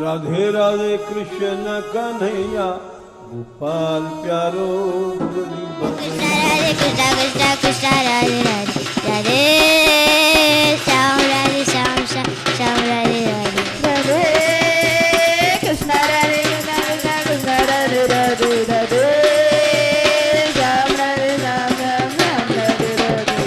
राधे राधे कृष्ण कन्हैया गोपाल प्यारो मुरली कृष्ण राधे कृष्ण कृष्ण कृष्ण राधे राधे राधे श्याम राधे श्याम श्याम राधे राधे राधे कृष्ण राधे कृष्ण कृष्ण राधे राधे राधे श्याम राधे श्याम श्याम श्याम राधे राधे।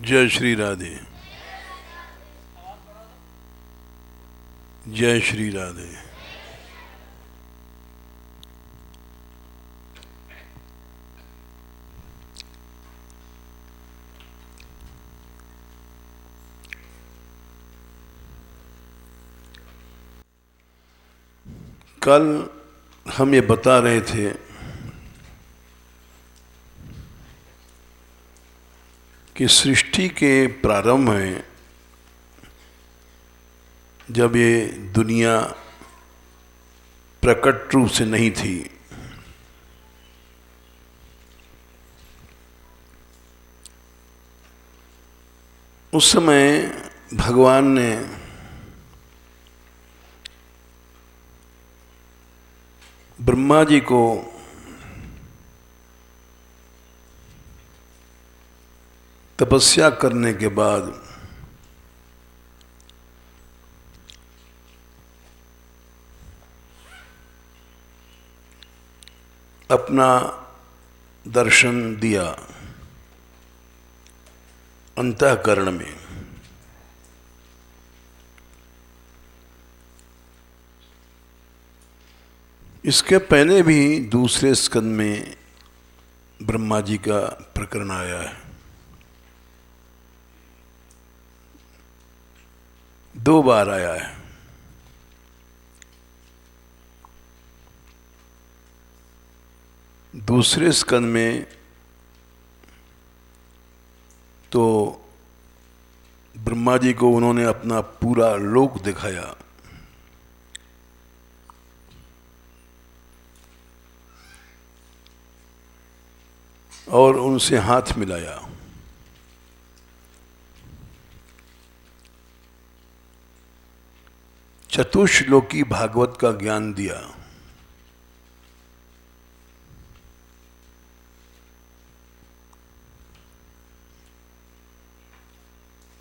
जय श्री राधे। जय श्री राधे। कल हम ये बता रहे थे कि सृष्टि के प्रारंभ में जब ये दुनिया प्रकट रूप से नहीं थी, उस समय भगवान ने ब्रह्मा जी को तपस्या करने के बाद अपना दर्शन दिया अंतःकरण में। इसके पहले भी दूसरे स्कंद में ब्रह्मा जी का प्रकरण आया है। 2 बार आया है। दूसरे स्कंद में तो ब्रह्मा जी को उन्होंने अपना पूरा लोक दिखाया, और उनसे हाथ मिलाया। चतुश्लोकी भागवत का ज्ञान दिया।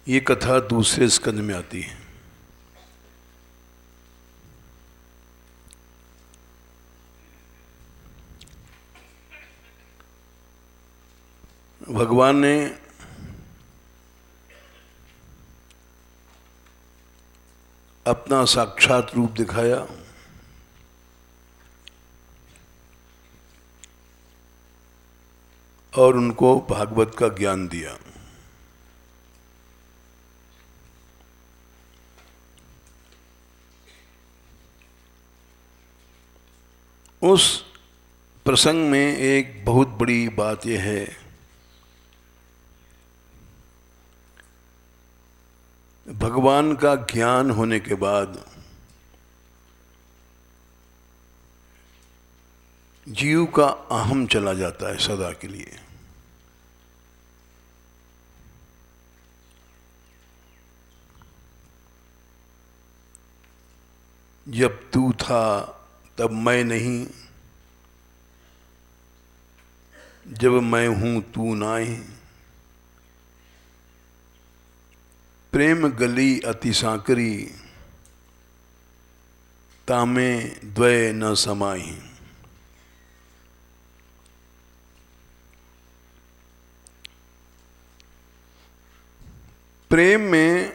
ये कथा दूसरे स्कंद में आती है। भगवान ने अपना साक्षात रूप दिखाया और उनको भागवत का ज्ञान दिया। उस प्रसंग में एक बहुत बड़ी बात यह है भगवान का ज्ञान होने के बाद जीव का अहम चला जाता है सदा के लिए। जब तू था तब मैं नहीं, जब मैं हूं तू नाहीं, प्रेम गली अति सांकरी, तामे द्वय न समाई। प्रेम में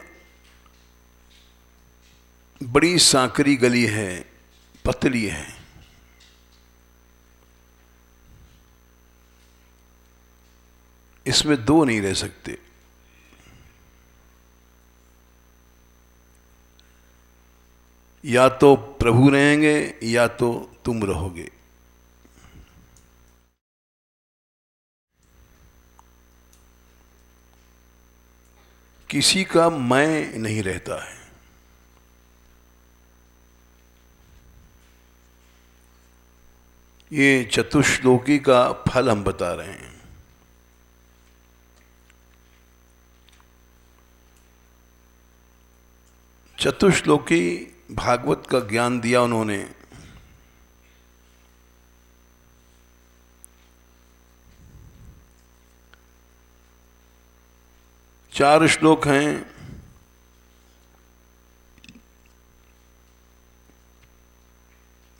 बड़ी सांकरी गली है, पतली है। इसमें 2 नहीं रह सकते। या तो प्रभु रहेंगे या तो तुम रहोगे। किसी का मैं नहीं रहता है। ये चतुश्लोकी का फल हम बता रहे हैं। चतुश्लोकी भागवत का ज्ञान दिया उन्होंने। चार श्लोक हैं।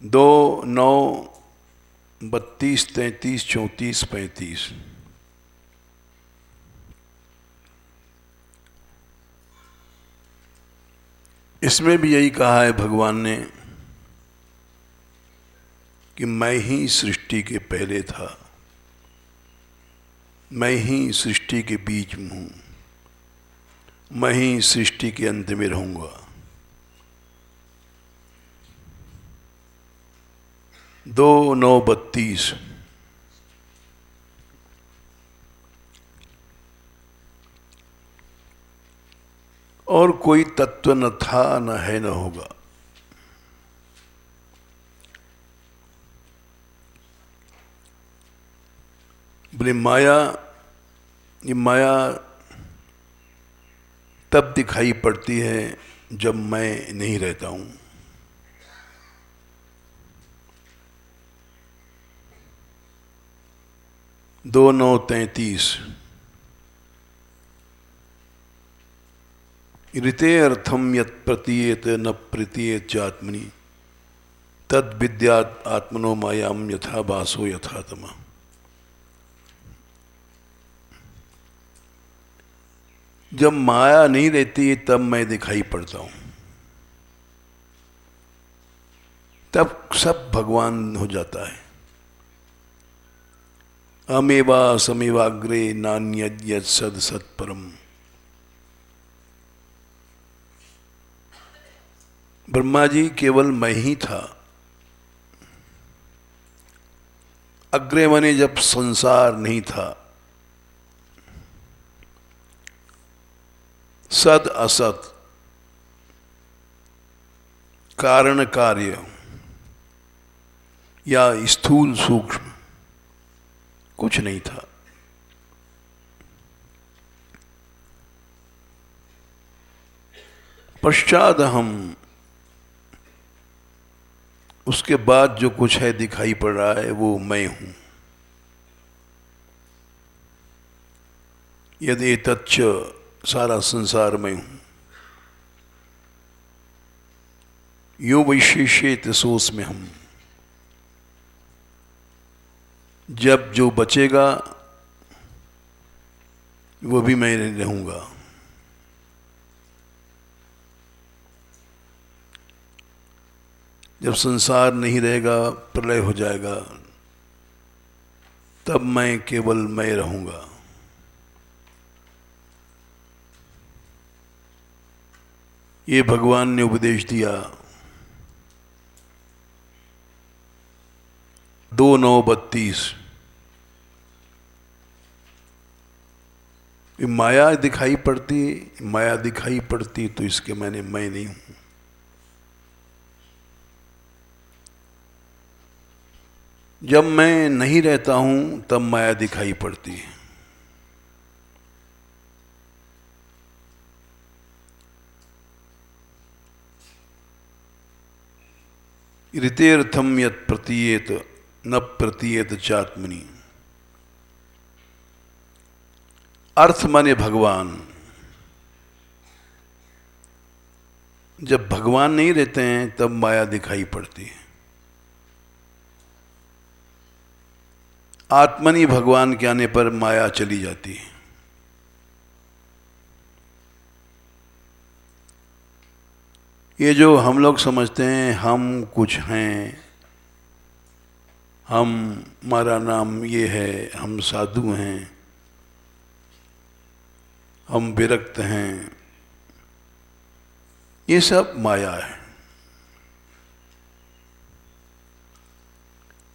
2, 9, 32, 33, 34, 35। इसमें भी यही कहा है भगवान ने कि मैं ही सृष्टि के पहले था, मैं ही सृष्टि के बीच में हूं, मैं ही सृष्टि के अंत में रहूंगा। 2, 9, 32। और कोई तत्व न था, न है, न होगा। बोले माया, ये माया तब दिखाई पड़ती है जब मैं नहीं रहता हूं। दो 9, 33। ऋते अर्थम यत् प्रतीयेत न प्रतीयेत चात्मनि तद विद्यात् आत्मनो मायाम यथा भासो यथा तमः। जब माया नहीं रहती तब मैं दिखाई पड़ता हूं, तब सब भगवान हो जाता है। अमेवा समेवाग्रे नान्यद् यत् सद सत्परम। ब्रह्मा जी केवल मैं ही था। अग्रे माने जब संसार नहीं था, सद असत, कारण कार्य या स्थूल सूक्ष्म कुछ नहीं था। पश्चात हम, उसके बाद जो कुछ है दिखाई पड़ रहा है वो मैं हूं। यदि एतच्च, सारा संसार मैं हूं। यो वैशेष्येत सोऽस्म्यहम् हम। जब जो बचेगा वो भी मैं रहूंगा। जब संसार नहीं रहेगा, प्रलय हो जाएगा, तब मैं केवल मैं रहूंगा। ये भगवान ने उपदेश दिया। 2, 9, 32। माया दिखाई पड़ती, माया दिखाई पड़ती तो इसके माने मैं नहीं हूं। जब मैं नहीं रहता हूं तब माया दिखाई पड़ती है। ऋतेर्थम यत् प्रतीयेत न प्रतीयेत चात्मनि। अर्थ माने भगवान। जब भगवान नहीं रहते हैं तब माया दिखाई पड़ती है। आत्मनि भगवान के आने पर माया चली जाती है। ये जो हम लोग समझते हैं हम कुछ हैं, हमारा नाम ये है, हम साधु हैं, हम विरक्त हैं, ये सब माया है।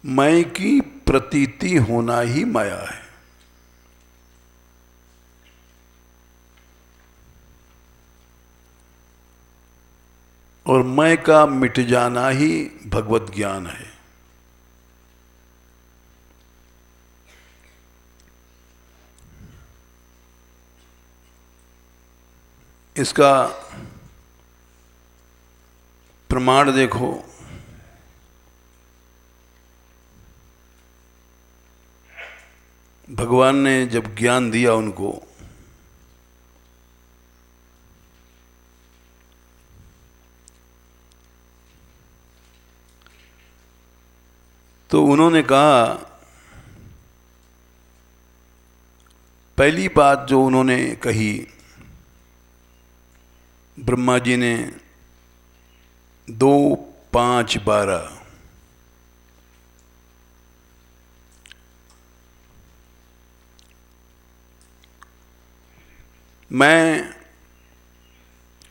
मैं की प्रतीति होना ही माया है। और मैं का मिट जाना ही भगवत ज्ञान है। इसका प्रमाण देखो, भगवान ने जब ज्ञान दिया उनको, तो उन्होंने कहा, पहली बात जो उन्होंने कही, ब्रह्मा जी ने 2, 5, 12 मैं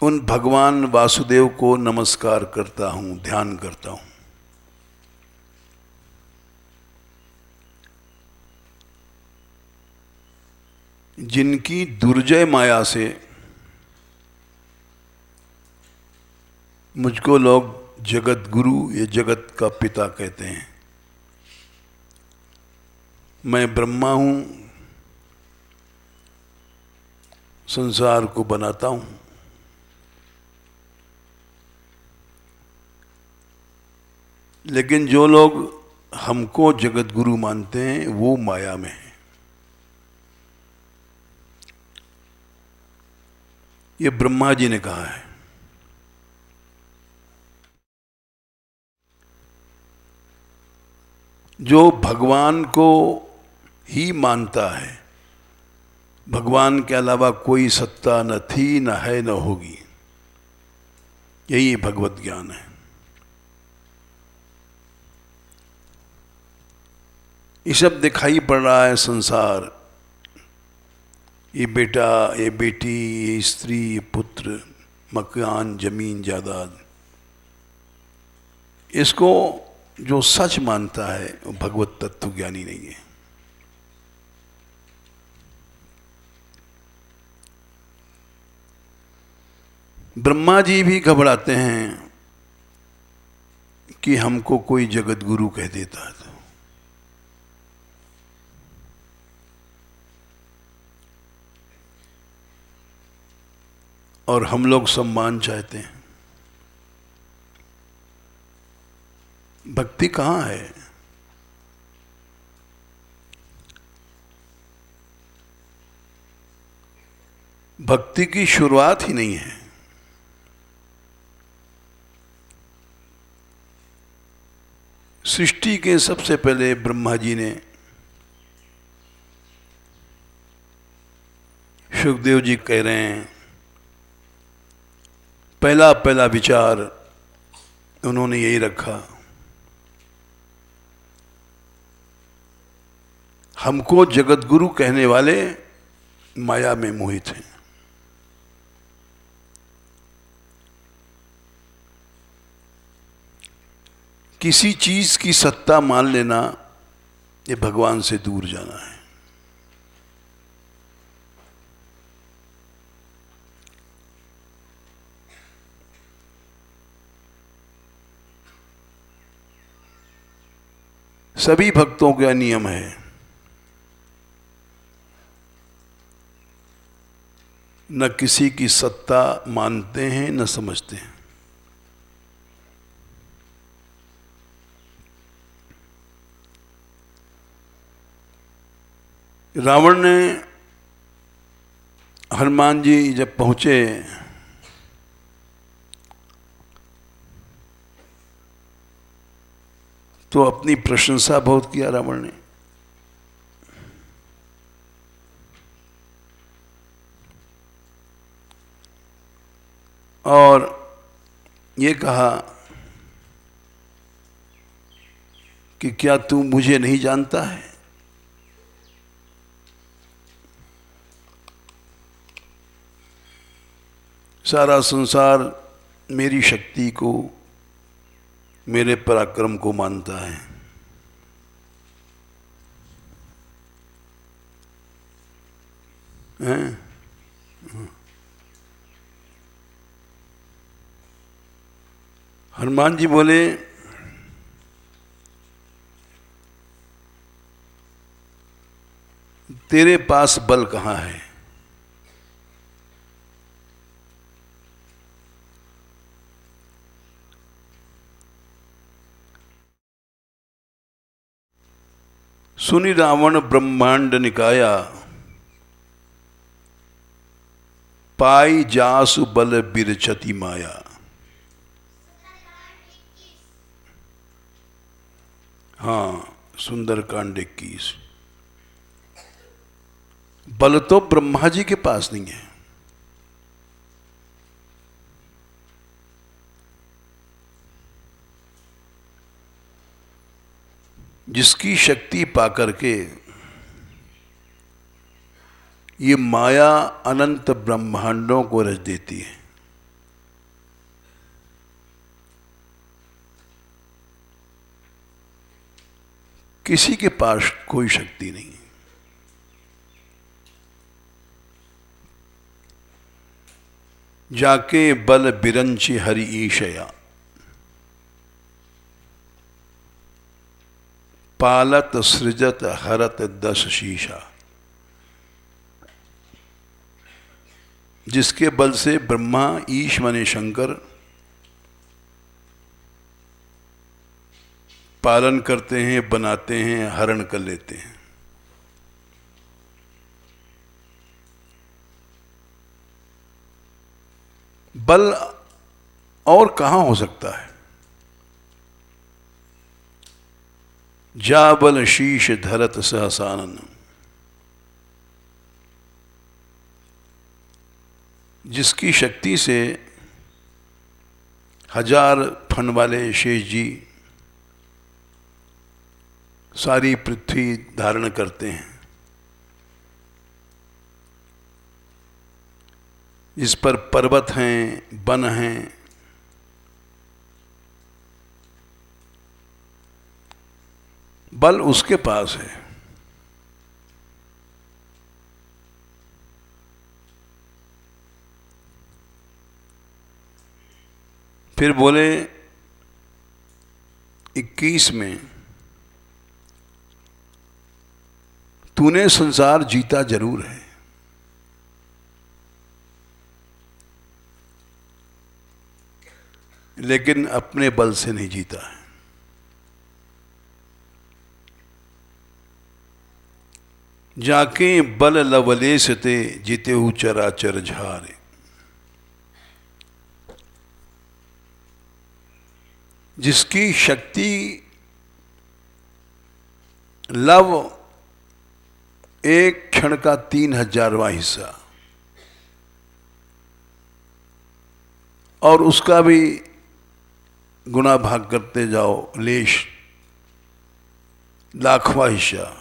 उन भगवान वासुदेव को नमस्कार करता हूं, ध्यान करता हूं, जिनकी दुर्जय माया से मुझको लोग जगत गुरु या जगत का पिता कहते हैं। मैं ब्रह्मा हूं, संसार को बनाता हूं। लेकिन जो लोग हमको जगत गुरु मानते हैं वो माया में है। ये ब्रह्मा जी ने कहा है। जो भगवान को ही मानता है, भगवान के अलावा कोई सत्ता न थी, न है, न होगी, यही भगवत ज्ञान है। ये सब दिखाई पड़ रहा है संसार, ये बेटा, ये बेटी, ये स्त्री, ये पुत्र, मकान, जमीन, जायदाद, इसको जो सच मानता है वो भगवत तत्व ज्ञानी नहीं है। ब्रह्मा जी भी घबराते हैं कि हमको कोई जगत गुरु कह देता है तो। और हम लोग सम्मान चाहते हैं। भक्ति कहाँ है? भक्ति की शुरुआत ही नहीं है। सृष्टि के सबसे पहले ब्रह्मा जी ने, सुखदेव जी कह रहे हैं, पहला पहला विचार उन्होंने यही रखा, हमको जगत गुरु कहने वाले माया में मोहित हैं। किसी चीज की सत्ता मान लेना ये भगवान से दूर जाना है। सभी भक्तों का नियम है, न किसी की सत्ता मानते हैं न समझते हैं। रावण ने, हनुमान जी जब पहुंचे तो अपनी प्रशंसा बहुत किया रावण ने। और ये कहा कि क्या तू मुझे नहीं जानता है? सारा संसार मेरी शक्ति को, मेरे पराक्रम को मानता है। हैं? हनुमान जी बोले, तेरे पास बल कहाँ है? सुनि रावण ब्रह्मांड निकाया, पाई जासु बल बिरचति माया। हाँ, सुंदरकांड 21। बल तो ब्रह्मा जी के पास नहीं है। जिसकी शक्ति पाकर के ये माया अनंत ब्रह्मांडों को रच देती है, किसी के पास कोई शक्ति नहीं है। जाके बल बिरंची हरि ईशया, पालत सृजत हरत दस शीशा। जिसके बल से ब्रह्मा, ईश माने शंकर, पालन करते हैं, बनाते हैं, हरण कर लेते हैं। बल और कहां हो सकता है? जा बल शीश धरत सहसानन। जिसकी शक्ति से हजार फन वाले शेष जी सारी पृथ्वी धारण करते हैं, जिस पर पर्वत हैं, वन हैं, बल उसके पास है। फिर बोले 21 में, तूने संसार जीता जरूर है, लेकिन अपने बल से नहीं जीता है। जाके बल लवलेश ते जीते हु चराचर झारे। जिसकी शक्ति लव एक क्षण का 3000वां हिस्सा, और उसका भी गुना भाग करते जाओ, लेश 1,00,000वां हिस्सा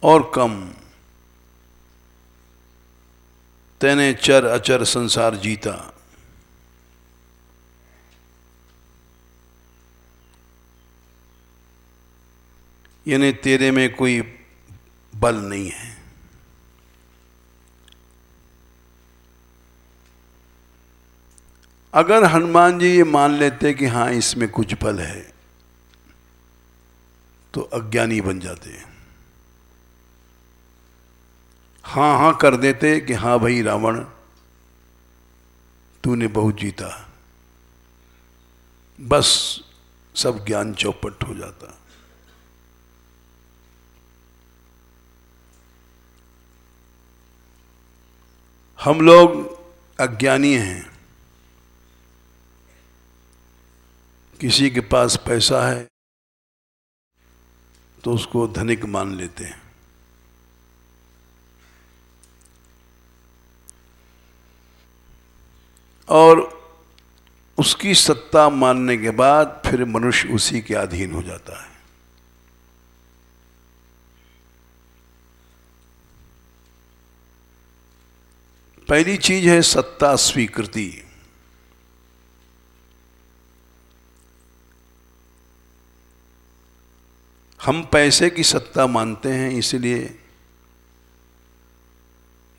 और कम, तेने चर अचर संसार जीता। यानी तेरे में कोई बल नहीं है। अगर हनुमान जी ये मान लेते कि हाँ इसमें कुछ बल है, तो अज्ञानी बन जाते। हाँ हाँ कर देते कि हाँ भाई रावण, तूने बहुत जीता, बस सब ज्ञान चौपट हो जाता। हम लोग अज्ञानी हैं। किसी के पास पैसा है तो उसको धनिक मान लेते हैं, और उसकी सत्ता मानने के बाद फिर मनुष्य उसी के अधीन हो जाता है। पहली चीज है सत्ता स्वीकृति। हम पैसे की सत्ता मानते हैं, इसलिए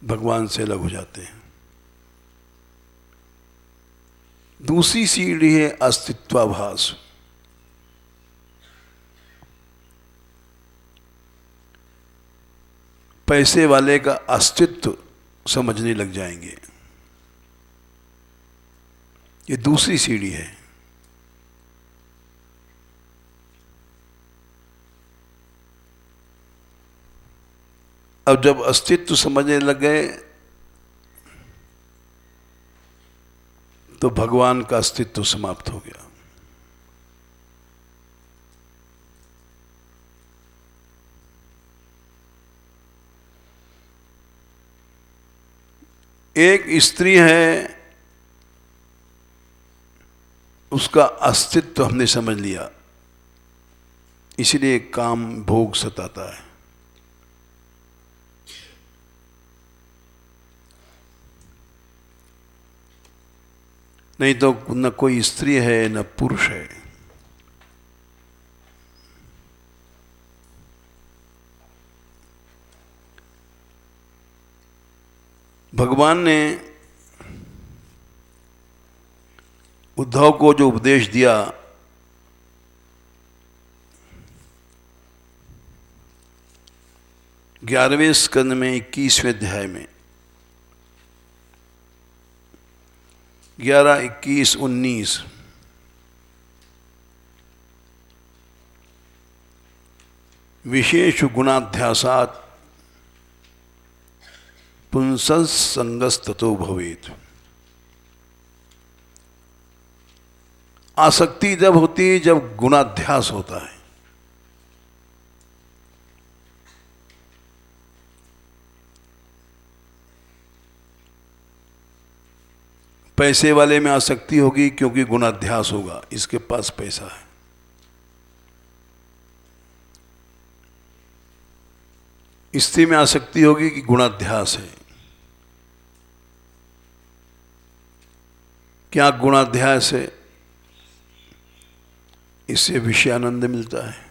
भगवान से अलग हो जाते हैं। दूसरी सीढ़ी है अस्तित्वाभास। पैसे वाले का अस्तित्व समझने लग जाएंगे। ये दूसरी सीढ़ी है। अब जब अस्तित्व समझने लग गए तो भगवान का अस्तित्व समाप्त हो गया। एक स्त्री है, उसका अस्तित्व हमने समझ लिया, इसलिए काम भोग सताता है। नहीं तो न कोई स्त्री है न पुरुष है। भगवान ने उद्धव को जो उपदेश दिया, ग्यारहवें स्कंद में 21वें अध्याय में 11, 21, 19 विशेष गुणाध्यासात पुंसः संगस्ततो भवेत्। आसक्ति जब होती है जब गुणाध्यास होता है। पैसे वाले में आसक्ति होगी क्योंकि गुणाध्यास होगा, इसके पास पैसा है। स्त्री में आसक्ति होगी कि गुणाध्यास है। क्या गुणाध्यास है? इससे विषयानंद मिलता है।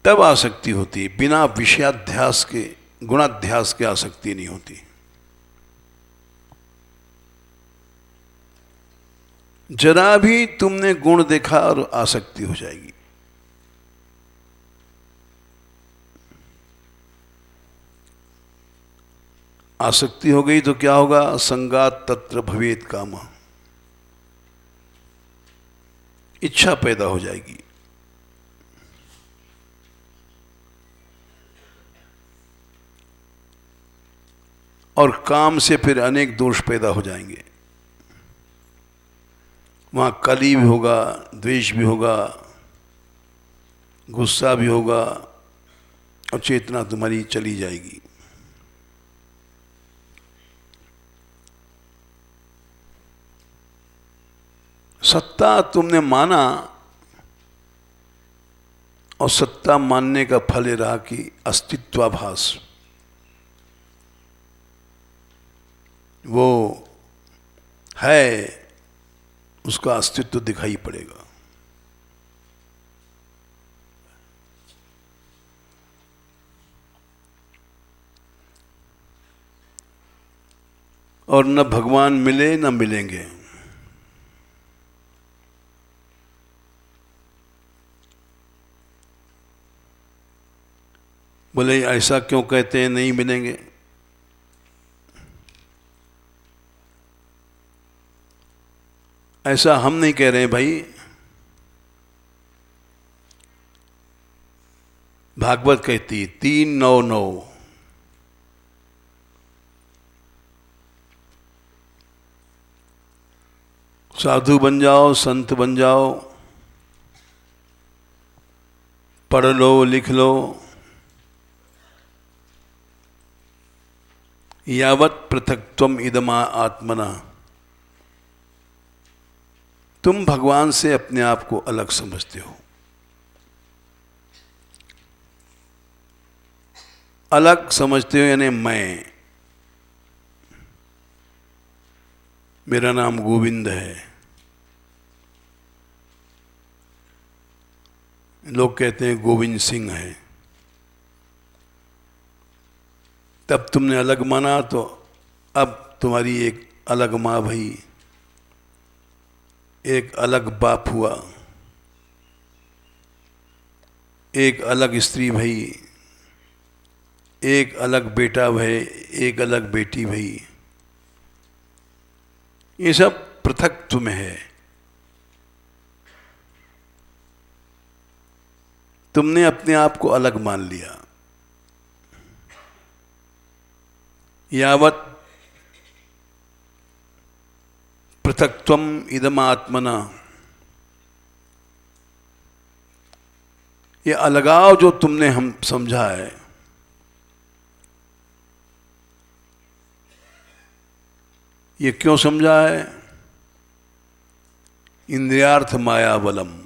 तब आसक्ति होती है, बिना विषयाध्यास के, गुणाध्यास के आसक्ति नहीं होती। जरा भी तुमने गुण देखा और आसक्ति हो जाएगी। आसक्ति हो गई तो क्या होगा? संगात तत्र भवेत् काम, इच्छा पैदा हो जाएगी। और काम से फिर अनेक दोष पैदा हो जाएंगे। वहां कली भी होगा, द्वेष भी होगा, गुस्सा भी होगा और चेतना तुम्हारी चली जाएगी। सत्ता तुमने माना और सत्ता मानने का फल ये रहा कि अस्तित्वाभास, वो है, उसका अस्तित्व दिखाई पड़ेगा। और न भगवान मिले न मिलेंगे। बोले ऐसा क्यों कहते हैं नहीं मिलेंगे? ऐसा हम नहीं कह रहे हैं भाई, भागवत कहती 3:9:9 साधु बन जाओ, संत बन जाओ, पढ़ लो, लिख लो, यावत् पृथक्त्वम इदमा आत्मना, तुम भगवान से अपने आप को अलग समझते हो। अलग समझते हो यानी मैं, मेरा नाम गोविंद है। लोग कहते हैं गोविंद सिंह है। तब तुमने अलग माना, तो अब तुम्हारी एक अलग माँ भई, एक अलग बाप हुआ, एक अलग स्त्री भई, एक अलग बेटा भय, एक अलग बेटी भई। ये सब पृथकत्व में है। तुमने अपने आप को अलग मान लिया। यावत् पृथक्त्वम इदम आत्मना, ये अलगाव जो तुमने हम समझा है, ये क्यों समझा है? इंद्रियार्थ माया बलम,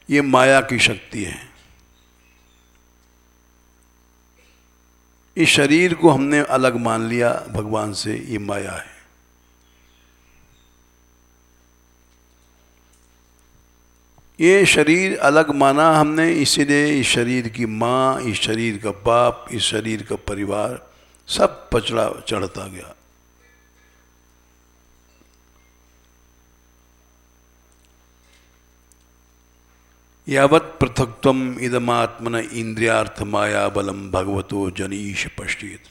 ये माया की शक्ति है। इस शरीर को हमने अलग मान लिया भगवान से, ये माया है। ये शरीर अलग माना हमने, इसीलिए इस शरीर की माँ, इस शरीर का बाप, इस शरीर का परिवार सब पचड़ा चढ़ता गया। यावत् पृथक्त्वम इदमात्मन इंद्रियार्थ माया बलम भगवतो जनीश पश्चित।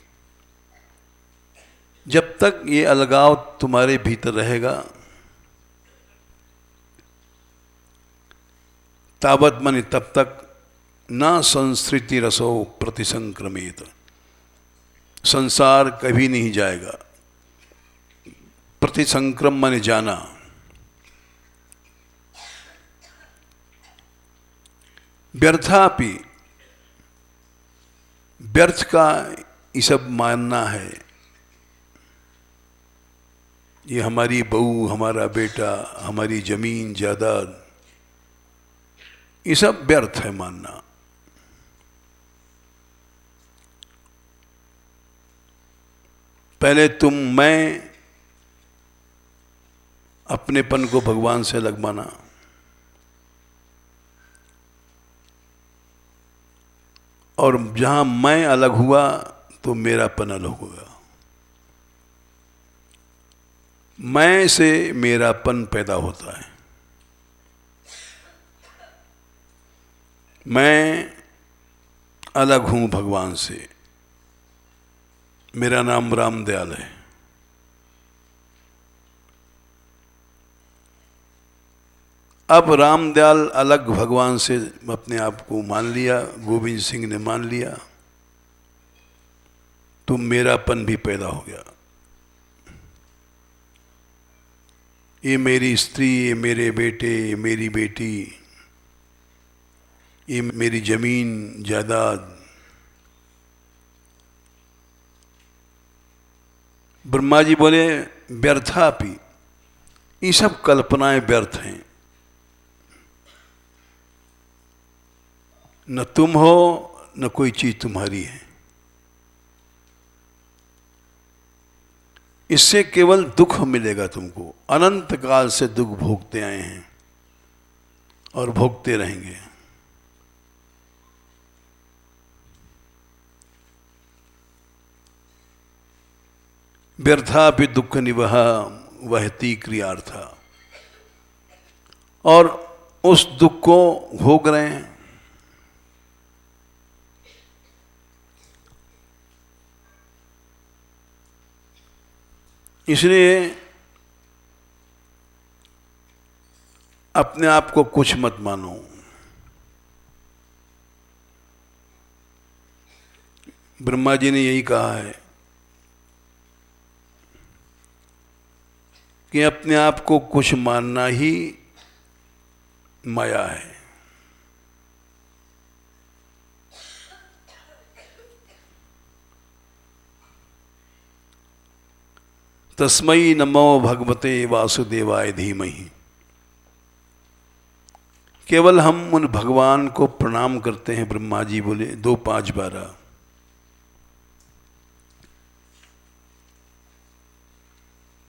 जब तक ये अलगाव तुम्हारे भीतर रहेगा, तावत मन तब तक न संस्कृति रसो प्रतिसंक्रमित, संसार कभी नहीं जाएगा। प्रतिसंक्रम माने जाना। व्यर्थापि, व्यर्थ का ये सब मानना है। ये हमारी बहू, हमारा बेटा, हमारी जमीन जायदाद, ये सब व्यर्थ है मानना। पहले तुम, मैं अपनेपन को भगवान से अलग माना, और जहां मैं अलग हुआ तो मेरापन अलग होगा। मैं से मेरापन पैदा होता है। मैं अलग हूं भगवान से। मेरा नाम रामदयाल है। अब रामदयाल अलग भगवान से अपने आप को मान लिया, गोविंद सिंह ने मान लिया, तो मेरापन भी पैदा हो गया। ये मेरी स्त्री, ये मेरे बेटे, ये मेरी बेटी, ये मेरी जमीन जायदाद। ब्रह्मा जी बोले व्यर्थापि, ये सब कल्पनाएं व्यर्थ हैं। न तुम हो, न कोई चीज तुम्हारी है। इससे केवल दुख मिलेगा तुमको। अनंत काल से दुख भोगते आए हैं और भोगते रहेंगे। व्यर्थापि दुख निवह वहती क्रियार्था, और उस दुख को भोग रहे हैं। इसलिए अपने आप को कुछ मत मानो। ब्रह्मा जी ने यही कहा है कि अपने आप को कुछ मानना ही माया है। तस्मै नमो भगवते वासुदेवाय धीमहि। केवल हम उन भगवान को प्रणाम करते हैं। ब्रह्मा जी बोले 2, 5, 12।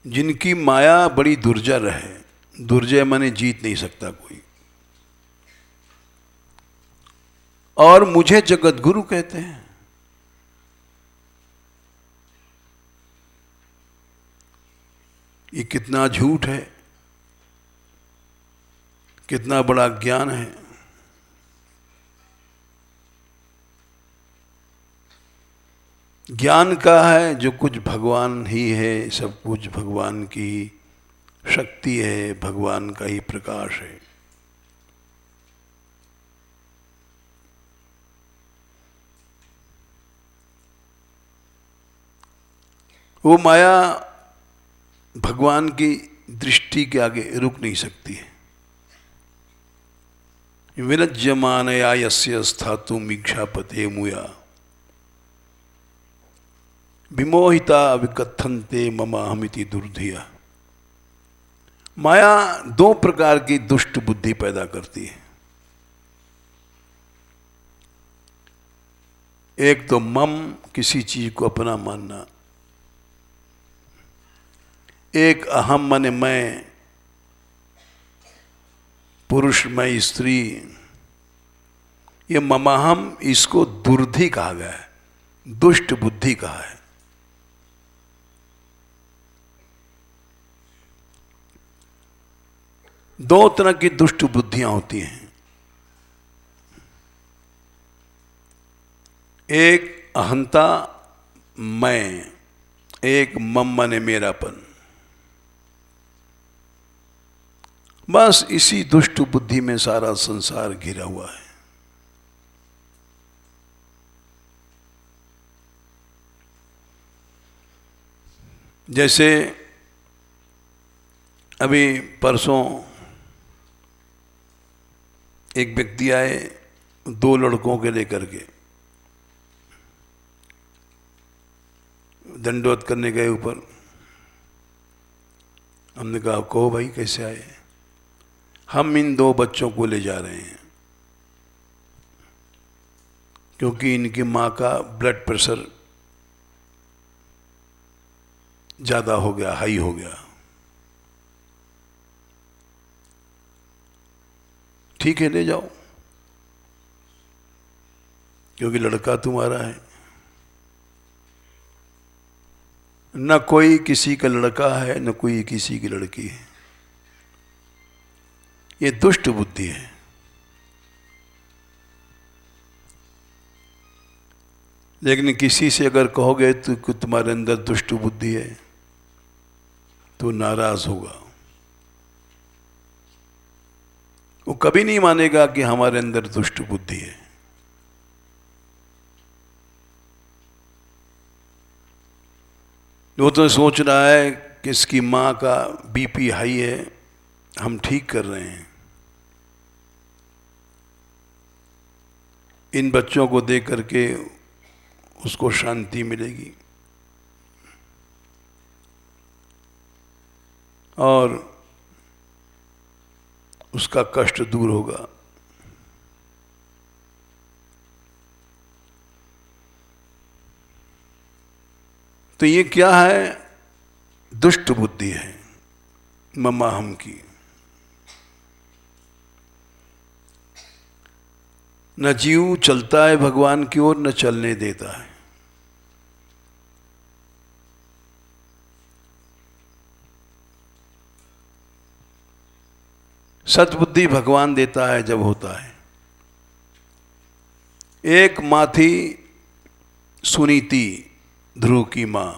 जिनकी माया बड़ी दुर्जर है। दुर्जय माने जीत नहीं सकता कोई। और मुझे जगत गुरु कहते हैं। ये कितना झूठ है, कितना बड़ा ज्ञान है। ज्ञान का है जो कुछ भगवान ही है, सब कुछ भगवान की शक्ति है, भगवान का ही प्रकाश है। वो माया भगवान की दृष्टि के आगे रुक नहीं सकती है। विरज्यमानया यस्य स्थातुम इच्छापते मुया विमोहिता विकथन्ते ममाहमिति दुर्धिया। माया दो प्रकार की दुष्ट बुद्धि पैदा करती है। एक तो मम, किसी चीज को अपना मानना। एक अहम, माने मैं, पुरुष मैं स्त्री। ये ममाहम, इसको दुर्धि कहा गया है, दुष्ट बुद्धि कहा है। दो तरह की दुष्ट बुद्धियां होती हैं। एक अहंता, मैं, एक मम माने मेरापन। बस इसी दुष्ट बुद्धि में सारा संसार घिरा हुआ है। जैसे अभी परसों एक व्यक्ति आए, दो लड़कों के लेकर के दंडवत करने गए ऊपर। हमने कहा कहो भाई कैसे आए? हम इन दो बच्चों को ले जा रहे हैं क्योंकि इनकी माँ का ब्लड प्रेशर ज़्यादा हो गया, हाई हो गया। ठीक है ले जाओ, क्योंकि लड़का तुम्हारा है। न कोई किसी का लड़का है, न कोई किसी की लड़की है। ये दुष्ट बुद्धि है। लेकिन किसी से अगर कहोगे तो तुम्हारे अंदर दुष्ट बुद्धि है तो नाराज होगा। वो कभी नहीं मानेगा कि हमारे अंदर दुष्ट बुद्धि है। वो तो सोच रहा है कि इसकी माँ का बीपी हाई है, हम ठीक कर रहे हैं। इन बच्चों को देख करके उसको शांति मिलेगी और उसका कष्ट दूर होगा। तो ये क्या है? दुष्ट बुद्धि है ममाहम की। न जीव चलता है भगवान की ओर, न चलने देता है। सद्बुद्धि भगवान देता है जब होता है। एक माँ थी सुनीति, ध्रुव की माँ।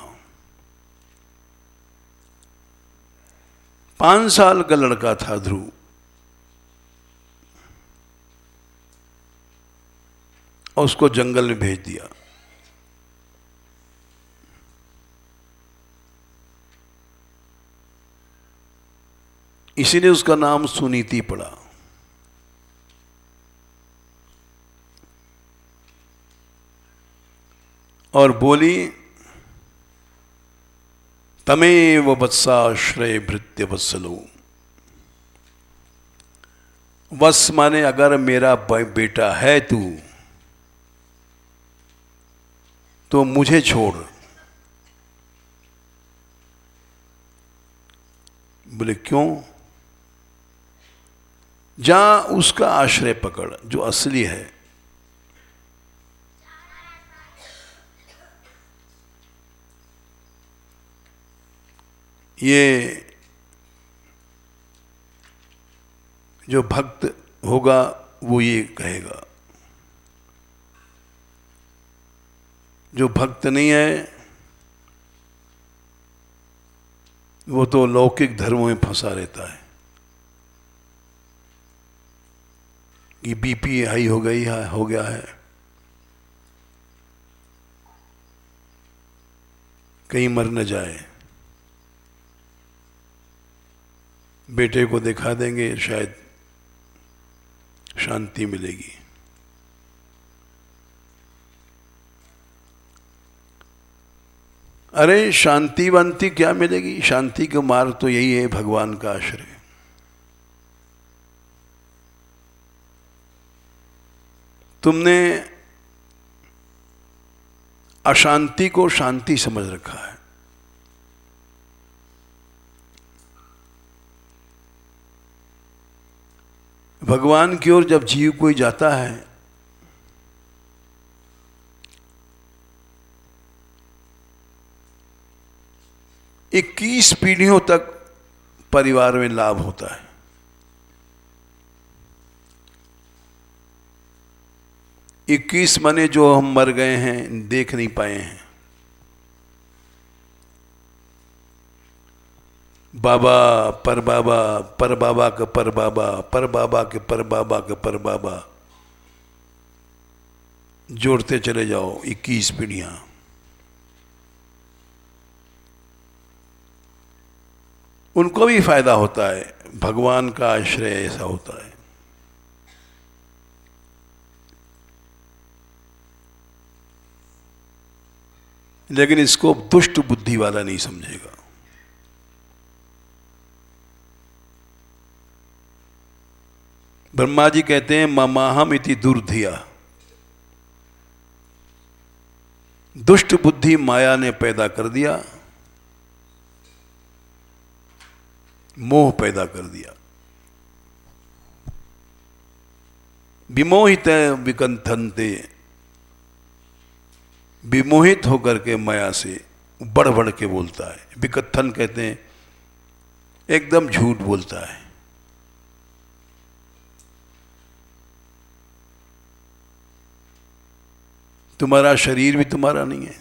5 साल का लड़का था ध्रुव। और उसको जंगल में भेज दिया। इसीलिए उसका नाम सुनीति पड़ा। और बोली तमेव वत्साश्रय भृत्य वत्सलो। वत्स माने अगर मेरा बेटा है तू तो मुझे छोड़। बोले क्यों? जा उसका आश्रय पकड़ जो असली है, ये जो भक्त होगा वो ये कहेगा, जो भक्त नहीं है वो तो लौकिक धर्मों में फंसा रहता है कि बीपी हाई हो गया है, कहीं मर न जाए, बेटे को दिखा देंगे शायद शांति मिलेगी। अरे शांति वांति क्या मिलेगी? शांति का मार्ग तो यही है, भगवान का आश्रय। तुमने अशांति को शांति समझ रखा है। भगवान की ओर जब जीव कोई जाता है इक्कीस पीढ़ियों तक परिवार में लाभ होता है। इक्कीस माने जो हम मर गए हैं, देख नहीं पाए हैं। बाबा पर बाबा, पर बाबा का पर बाबा, पर बाबा के पर बाबा के पर बाबा, जोड़ते चले जाओ 21 पीढ़ियां। उनको भी फायदा होता है, भगवान का आश्रय ऐसा होता है। लेकिन इसको दुष्ट बुद्धि वाला नहीं समझेगा। ब्रह्मा जी कहते हैं ममाहम इति दुर्धिया, दुष्ट बुद्धि माया ने पैदा कर दिया, मोह पैदा कर दिया। विमोहित विकंथनते, विमोहित होकर के माया से बढ़ बढ़ के बोलता है। विकथन कहते हैं एकदम झूठ बोलता है। तुम्हारा शरीर भी तुम्हारा नहीं है।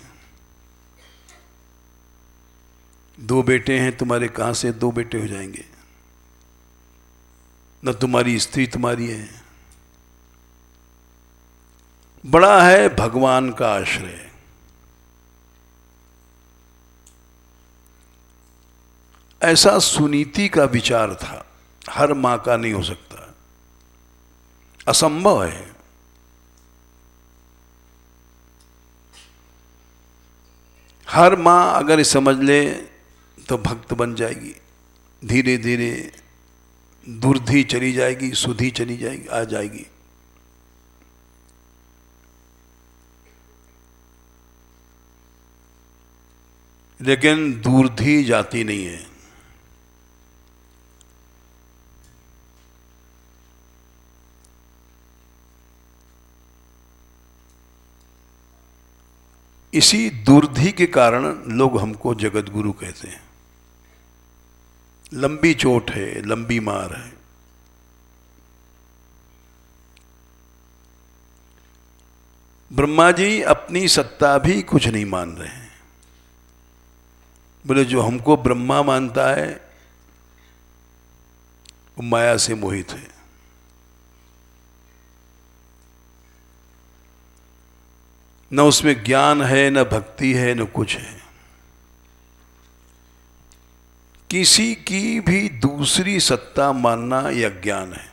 दो बेटे हैं तुम्हारे, कहां से दो बेटे हो जाएंगे? न तुम्हारी स्त्री तुम्हारी है। बड़ा है भगवान का आश्रय। ऐसा सुनीति का विचार था, हर मां का नहीं हो सकता, असंभव है। हर मां अगर समझ ले तो भक्त बन जाएगी, धीरे धीरे दुर्धि चली जाएगी, सुधि चली जाएगी, आ जाएगी। लेकिन दुर्धि जाती नहीं है। इसी दुर्धि के कारण लोग हमको जगत गुरु कहते हैं। लंबी चोट है, लंबी मार है। ब्रह्मा जी अपनी सत्ता भी कुछ नहीं मान रहे हैं। बोले जो हमको ब्रह्मा मानता है वो माया से मोहित है। न उसमें ज्ञान है, न भक्ति है, न कुछ है। किसी की भी दूसरी सत्ता मानना यह ज्ञान है।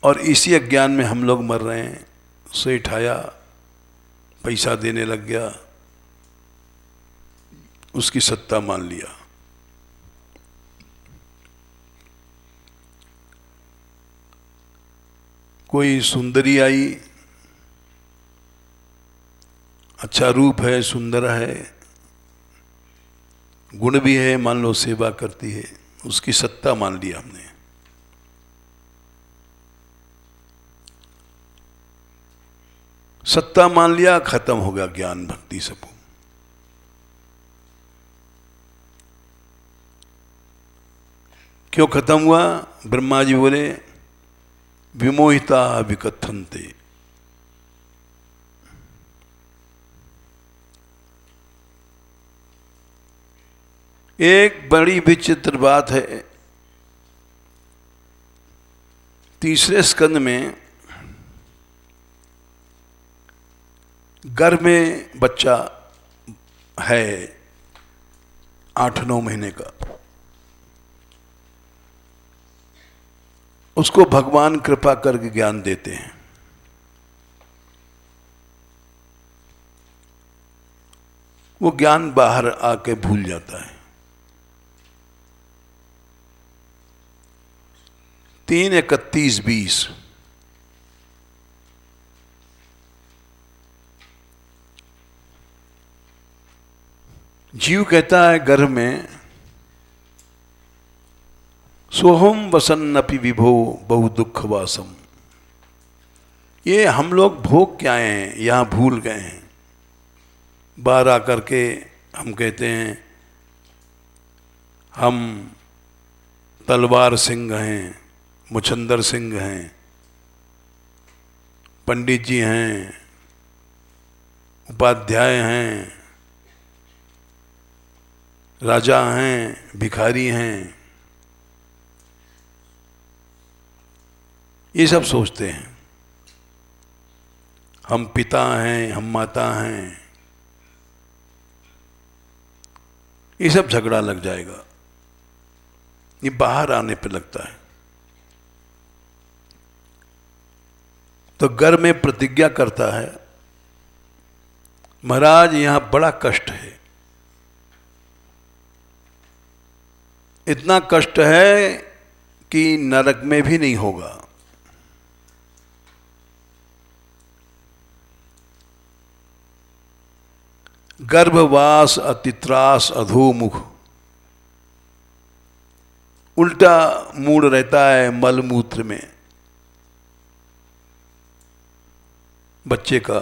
और इसी अज्ञान में हम लोग मर रहे हैं। सेठ आया, पैसा देने लग गया, उसकी सत्ता मान लिया। कोई सुंदरी आई, अच्छा रूप है, सुंदर है, गुण भी है, मान लो सेवा करती है, उसकी सत्ता मान लिया हमने। सत्ता मान लिया, खत्म हो गया ज्ञान भक्ति सब। क्यों खत्म हुआ? ब्रह्मा जी बोले विमोहिता विकथन्ते। एक बड़ी विचित्र बात है, तीसरे स्कंद में गर्भ में बच्चा है 8-9 महीने का, उसको भगवान कृपा करके ज्ञान देते हैं। वो ज्ञान बाहर आके भूल जाता है। 3:31-20 जीव कहता है गर्भ में, सोहम वसन्नपि विभो बहु दुख वासम। ये हम लोग भोग क्या हैं यहाँ भूल गए हैं। बाहर आकर के हम कहते हैं हम तलवार सिंह हैं, मुचंदर सिंह हैं, पंडित जी हैं, उपाध्याय हैं, राजा हैं, भिखारी हैं, ये सब सोचते हैं। हम पिता हैं, हम माता हैं, ये सब झगड़ा लग जाएगा। ये बाहर आने पे लगता है। तो घर में प्रतिज्ञा करता है, महाराज यहां बड़ा कष्ट है, इतना कष्ट है कि नरक में भी नहीं होगा। गर्भवास अतित्रास अधोमुख, उल्टा मूड रहता है मलमूत्र में बच्चे का।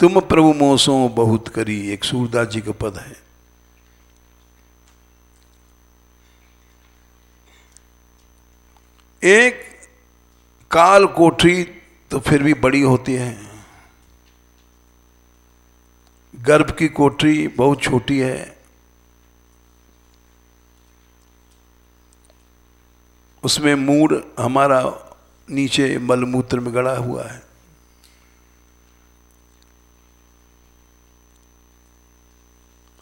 तुम प्रभु मोसों बहुत करी, एक सूरदास जी का पद है। एक काल कोठरी तो फिर भी बड़ी होती है, गर्भ की कोठरी बहुत छोटी है। उसमें मूड हमारा नीचे मलमूत्र में गड़ा हुआ है।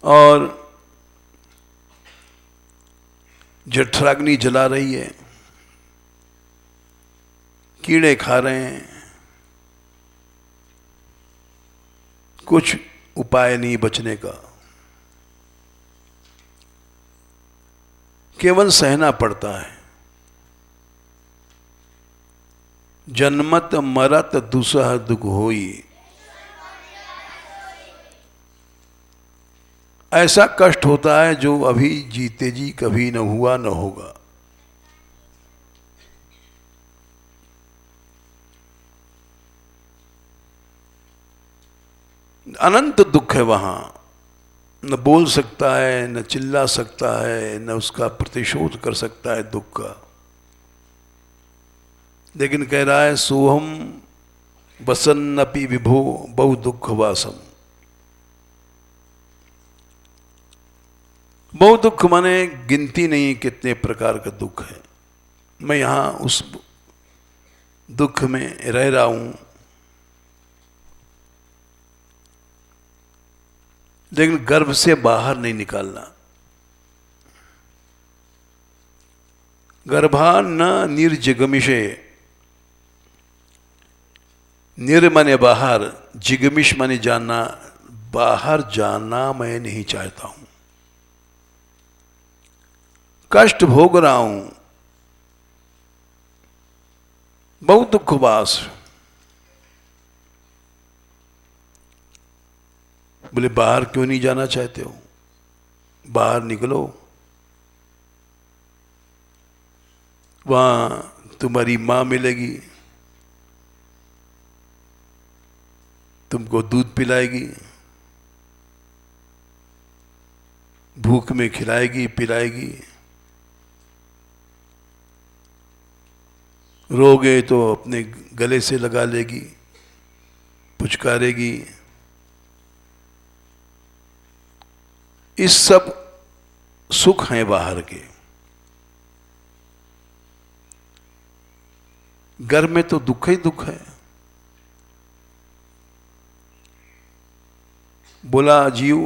और जठराग्नि जला रही है, कीड़े खा रहे हैं, कुछ उपाय नहीं बचने का, केवल सहना पड़ता है। जन्मत मरत दुसह दुख होई, ऐसा कष्ट होता है जो अभी जीते जी कभी न हुआ न होगा। अनंत दुख है वहां, न बोल सकता है, न चिल्ला सकता है, न उसका प्रतिशोध कर सकता है दुख का। लेकिन कह रहा है सोहम वसन्नपि विभो बहु दुख वासम। बहु दुख माने गिनती नहीं कितने प्रकार का दुख है। मैं यहां उस दुख में रह रहा हूं, लेकिन गर्भ से बाहर नहीं निकालना। गर्भा न निर्जिगमिषे, निर माने बाहर, जिगमिश माने जानना, बाहर जाना मैं नहीं चाहता हूं। कष्ट भोग रहा हूं, बहुत दुखवास। बोले बाहर क्यों नहीं जाना चाहते हो? बाहर निकलो, वहां तुम्हारी मां मिलेगी, तुमको दूध पिलाएगी, भूख में खिलाएगी पिलाएगी, रोगे तो अपने गले से लगा लेगी, पुचकारेगी। इस सब सुख हैं बाहर के। घर में तो दुख ही दुख है। बोला जीव,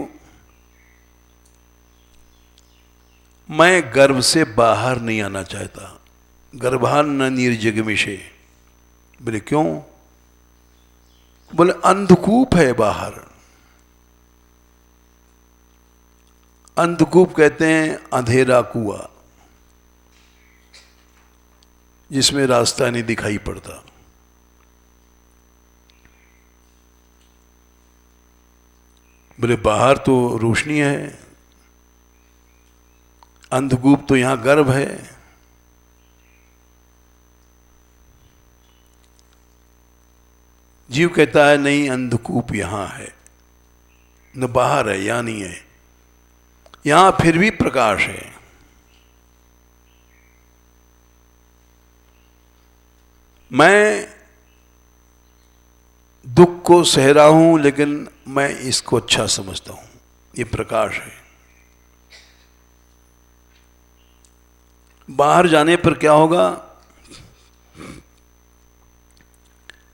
मैं गर्भ से बाहर नहीं आना चाहता। गर्भान्न निर्जगमिषे। बोले क्यों? बोले अंधकूप है बाहर। अंधकूप कहते हैं अंधेरा कुआं, जिसमें रास्ता नहीं दिखाई पड़ता। बोले बाहर तो रोशनी है, अंधकूप तो यहां गर्भ है। जीव कहता है नहीं, अंधकूप यहां है, न बाहर है, यहां नहीं है। यहां फिर भी प्रकाश है। मैं दुख को सह रहा हूं, लेकिन मैं इसको अच्छा समझता हूं, ये प्रकाश है। बाहर जाने पर क्या होगा?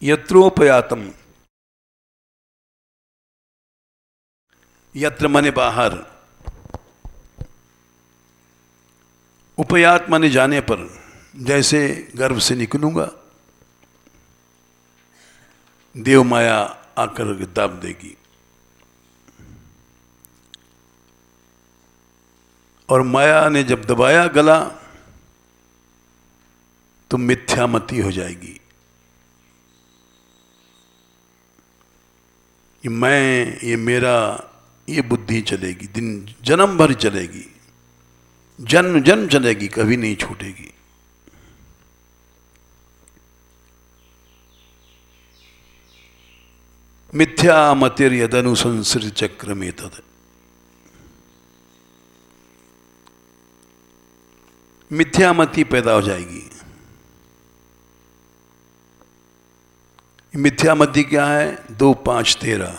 यत्रोपयातम, यत्र माने बाहर, उपयात माने जाने पर। जैसे गर्भ से निकलूंगा, देव माया आकर दाब देगी, और माया ने जब दबाया गला तो मिथ्यामती हो जाएगी। ये मैं, ये मेरा, ये बुद्धि चलेगी, दिन जन्म भर चलेगी, जन्म जन्म चलेगी, कभी नहीं छूटेगी। मिथ्या मतिर यदनुसंसृत चक्र में तद। मिथ्यामति पैदा हो जाएगी। मिथ्यामति क्या है? 2, 5, 13।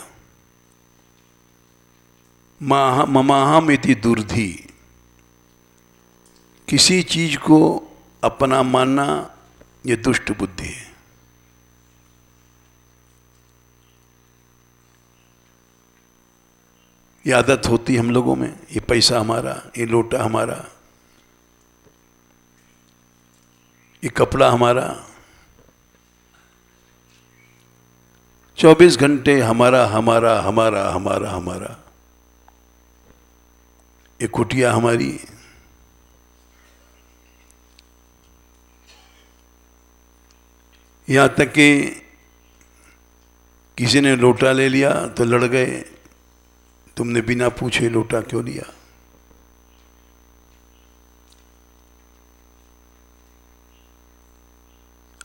ममाहम इति दुर्धि। किसी चीज को अपना मानना, ये दुष्ट बुद्धि है। ये आदत होती हम लोगों में। ये पैसा हमारा, ये लोटा हमारा, ये कपड़ा हमारा। 24 घंटे हमारा हमारा हमारा हमारा हमारा। ये कुटिया हमारी। यहां तक कि किसी ने लोटा ले लिया तो लड़ गए, तुमने बिना पूछे लोटा क्यों लिया?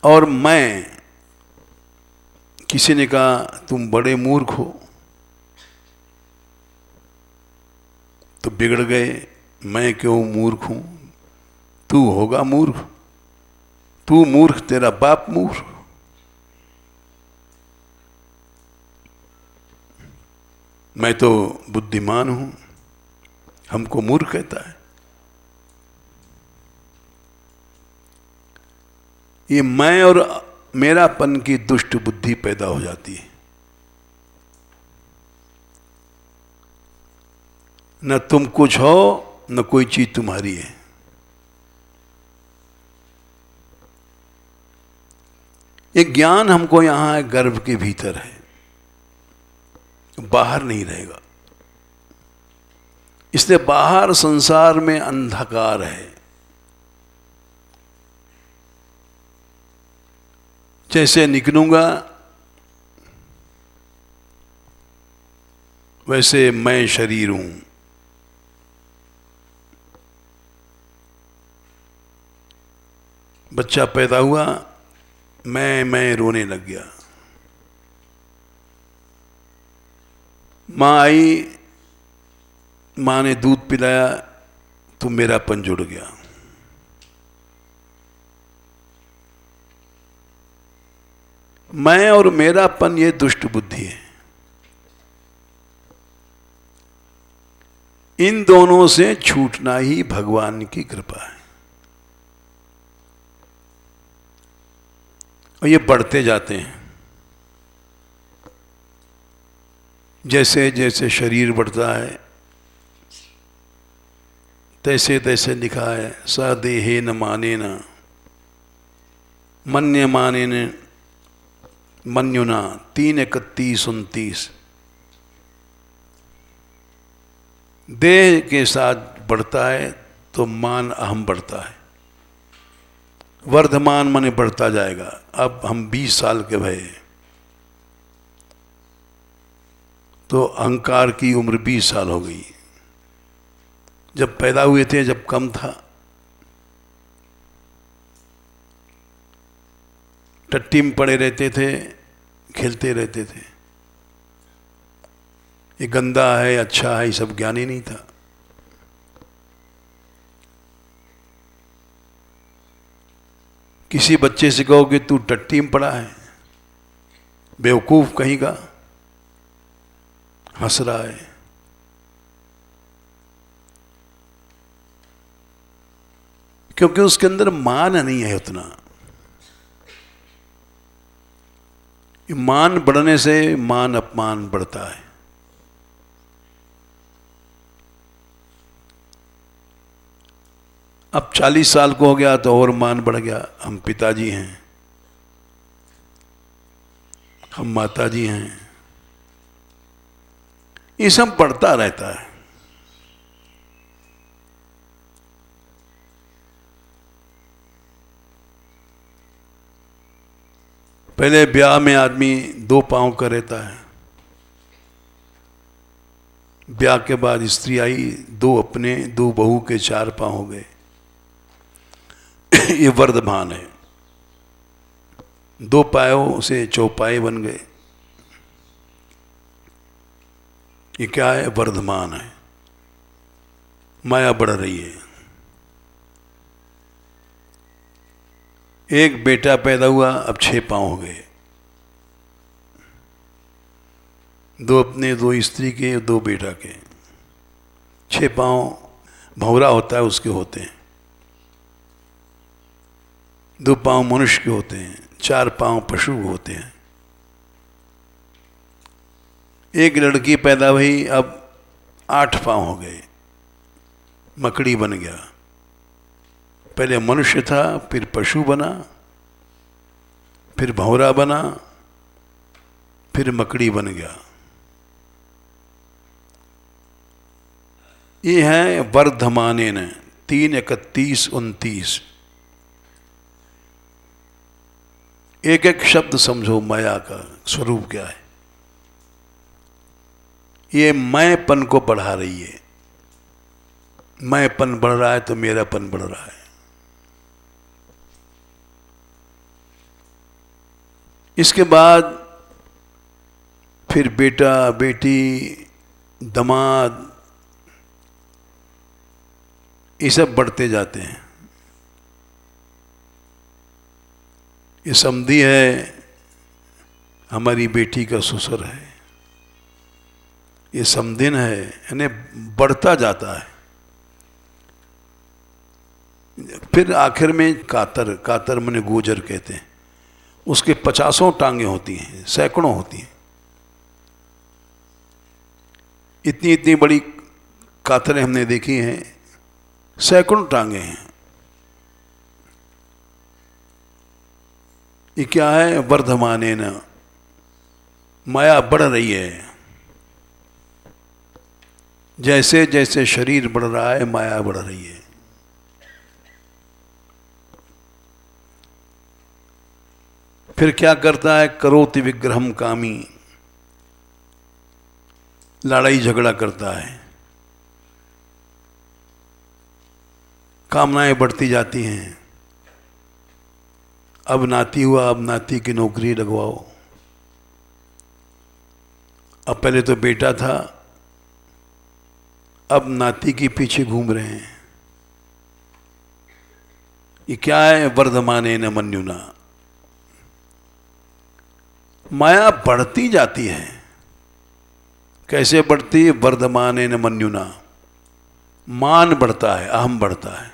और मैं, किसी ने कहा तुम बड़े मूर्ख हो, तो बिगड़ गए। मैं क्यों मूर्ख हूं? तू होगा मूर्ख। तू मूर्ख, तेरा बाप मूर्ख। मैं तो बुद्धिमान हूं, हमको मूर्ख कहता है। ये मैं और मेरापन की दुष्ट बुद्धि पैदा हो जाती है। न तुम कुछ हो, न कोई चीज तुम्हारी है। ये ज्ञान हमको यहां है, गर्भ के भीतर है, बाहर नहीं रहेगा। इसलिए बाहर संसार में अंधकार है। जैसे निकलूंगा वैसे मैं शरीर हूं। बच्चा पैदा हुआ, मैं रोने लग गया। माँ आई, माँ ने दूध पिलाया तो मेरापन जुड़ गया। मैं और मेरापन ये दुष्ट बुद्धि है। इन दोनों से छूटना ही भगवान की कृपा है। और ये बढ़ते जाते हैं। जैसे जैसे शरीर बढ़ता है तैसे तैसे लिखा है स देहे न माने न मन्य माने न मन्युना 3:31-29। देह के साथ बढ़ता है तो मान अहम बढ़ता है। वर्धमान माने बढ़ता जाएगा। अब हम 20 साल के भये तो अहंकार की उम्र 20 साल हो गई। जब पैदा हुए थे जब कम था, टट्टी में पड़े रहते थे, खेलते रहते थे। ये गंदा है अच्छा है ये सब ज्ञान ही नहीं था। किसी बच्चे से कहो कि तू टट्टी में पड़ा है, बेवकूफ कहीं का, हंस रहा है। क्योंकि उसके अंदर मान नहीं है उतना। मान बढ़ने से मान अपमान बढ़ता है। अब 40 साल को हो गया तो और मान बढ़ गया। हम पिताजी हैं, हम माताजी हैं, ये सब बढ़ता रहता है। पहले ब्याह में आदमी 2 पांव का रहता है, ब्याह के बाद स्त्री आई 2 अपने 2 बहू के 4 पांव हो गए। ये वर्धमान है। 2 पायों से चौपाए बन गए। ये क्या है? वर्धमान है। माया बढ़ रही है। एक बेटा पैदा हुआ अब 6 पांव हो गए। 2 अपने 2 स्त्री के 2 बेटा के। 6 पांव भंवरा होता है उसके होते हैं। 2 पांव मनुष्य के होते हैं, 4 पांव पशु होते हैं। एक लड़की पैदा हुई अब 8 पांव हो गए, मकड़ी बन गया। पहले मनुष्य था, फिर पशु बना, फिर भंवरा बना, फिर मकड़ी बन गया। ये है वर्धमानेन 3:31-29। एक एक शब्द समझो माया का स्वरूप क्या है। ये मैंपन को बढ़ा रही है। मैंपन बढ़ रहा है तो मेरापन बढ़ रहा है। इसके बाद फिर बेटा बेटी दामाद ये सब बढ़ते जाते हैं। ये समधी है, हमारी बेटी का ससुर है। ये समधिन है, यानी बढ़ता जाता है। फिर आखिर में कातर, कातर मने गुजर कहते हैं। उसके 50 टांगे होती हैं, सैकड़ों होती हैं। इतनी इतनी बड़ी कातरें हमने देखी हैं, सैकड़ों टांगे हैं। ये क्या है? वर्धमानेन, माया बढ़ रही है। जैसे जैसे शरीर बढ़ रहा है माया बढ़ रही है। फिर क्या करता है? करोति विग्रहम कामी, लड़ाई झगड़ा करता है। कामनाएं बढ़ती जाती हैं। अब नाती हुआ, अब नाती की नौकरी लगवाओ, अब पहले तो बेटा था, अब नाती के पीछे घूम रहे हैं। ये क्या है? वर्धमाने न मन्युना। माया बढ़ती जाती है। कैसे बढ़ती है? वर्धमाने न मन्युना। मान बढ़ता है, अहम बढ़ता है।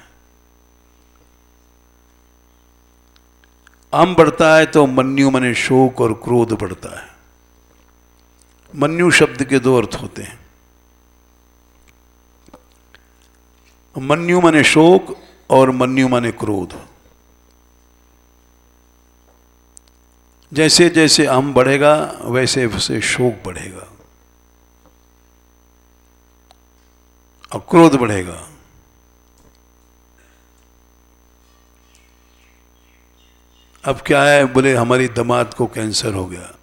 अहम बढ़ता है तो मन्यु माने शोक और क्रोध बढ़ता है। मन्यु शब्द के दो अर्थ होते हैं। मन्यु माने शोक और मन्यु माने क्रोध। जैसे जैसे अहम बढ़ेगा वैसे वैसे शोक बढ़ेगा और क्रोध बढ़ेगा। अब क्या है? बोले हमारी दामाद को कैंसर हो गया।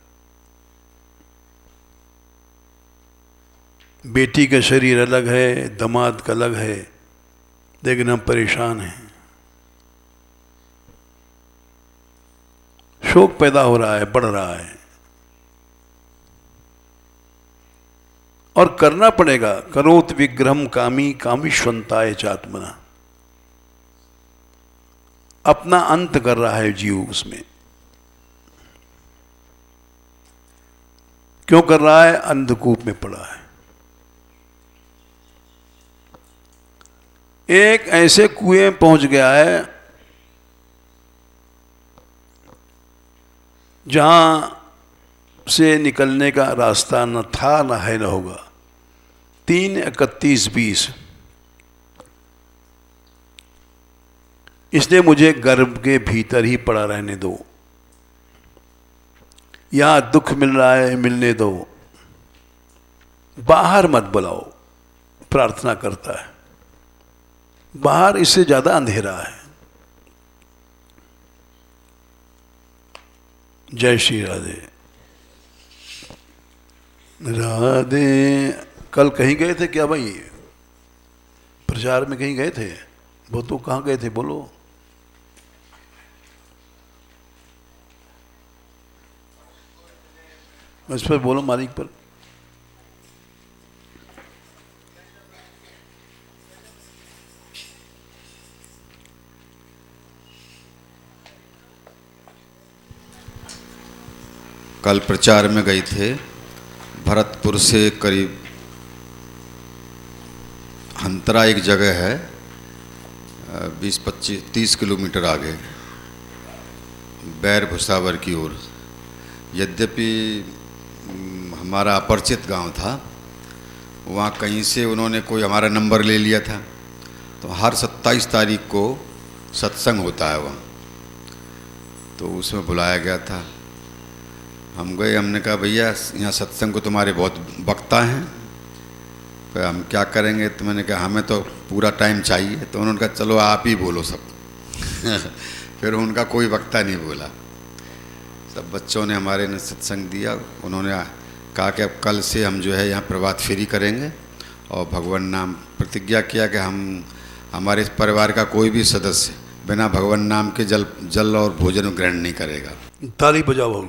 बेटी का शरीर अलग है, दामाद का अलग है, लेकिन हम परेशान हैं। शोक पैदा हो रहा है, बढ़ रहा है, और करना पड़ेगा। करोत विग्रहम कामी कामीश्वंताय चात्मना। अपना अंत कर रहा है जीव उसमें। क्यों कर रहा है? अंधकूप में पड़ा है। एक ऐसे कुएं पहुंच गया है जहां से निकलने का रास्ता न था, न है, न होगा। 3:31:20। इसलिए मुझे गर्भ के भीतर ही पड़ा रहने दो। यहां दुख मिल रहा है, मिलने दो, बाहर मत बुलाओ। प्रार्थना करता है। बाहर इससे ज्यादा अंधेरा है। जय श्री राधे राधे। कल कहीं गए थे क्या भाई? प्रचार में कहीं गए थे? वो तो कहाँ गए थे? बोलो। इस पर बोलो, मालिक पर। कल प्रचार में गए थे। भरतपुर से करीब हंतरा एक जगह है, 20-25-30 किलोमीटर आगे, बैर भुसावर की ओर। यद्यपि हमारा अपरिचित गांव था, वहाँ कहीं से उन्होंने कोई हमारा नंबर ले लिया था। तो हर 27 तारीख को सत्संग होता है वहाँ, तो उसमें बुलाया गया था। हम गए। हमने कहा भैया यहाँ सत्संग को तुम्हारे बहुत वक्ता हैं, तो हम क्या करेंगे? तो मैंने कहा हमें तो पूरा टाइम चाहिए। तो उन्होंने कहा चलो आप ही बोलो सब। फिर उनका कोई वक्ता नहीं बोला, सब बच्चों ने हमारे ने सत्संग दिया। उन्होंने कहा कि अब कल से हम जो है यहाँ प्रभात फेरी करेंगे, और भगवान नाम प्रतिज्ञा किया कि हम हमारे परिवार का कोई भी सदस्य बिना भगवान नाम के जल और भोजन ग्रहण नहीं करेगा। ताली बजाओ।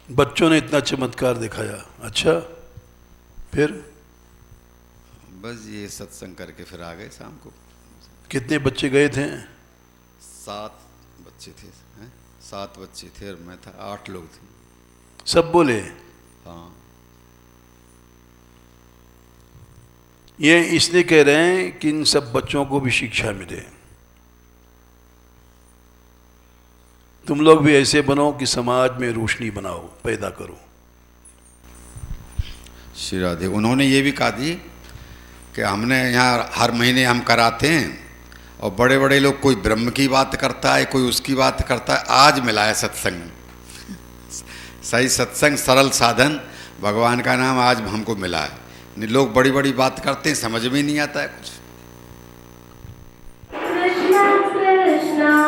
बच्चों ने इतना चमत्कार दिखाया। अच्छा, फिर बस ये सत्संग करके फिर आ गए शाम को। कितने बच्चे गए थे? 7 बच्चे थे। 7 बच्चे थे और मैं था, 8 लोग थे। सब बोले? हाँ। ये इसलिए कह रहे हैं कि इन सब बच्चों को भी शिक्षा मिले। तुम लोग भी ऐसे बनो कि समाज में रोशनी बनाओ, पैदा करो। श्री राधे। उन्होंने ये भी कहा थी कि हमने यहाँ हर महीने हम कराते हैं, और बड़े बड़े लोग, कोई ब्रह्म की बात करता है, कोई उसकी बात करता है। आज मिला है सत्संग, सही सत्संग, सरल साधन, भगवान का नाम आज हमको मिला है। लोग बड़ी बड़ी बात करते हैं, समझ में नहीं आता है कुछ। कृष्णा कृष्णा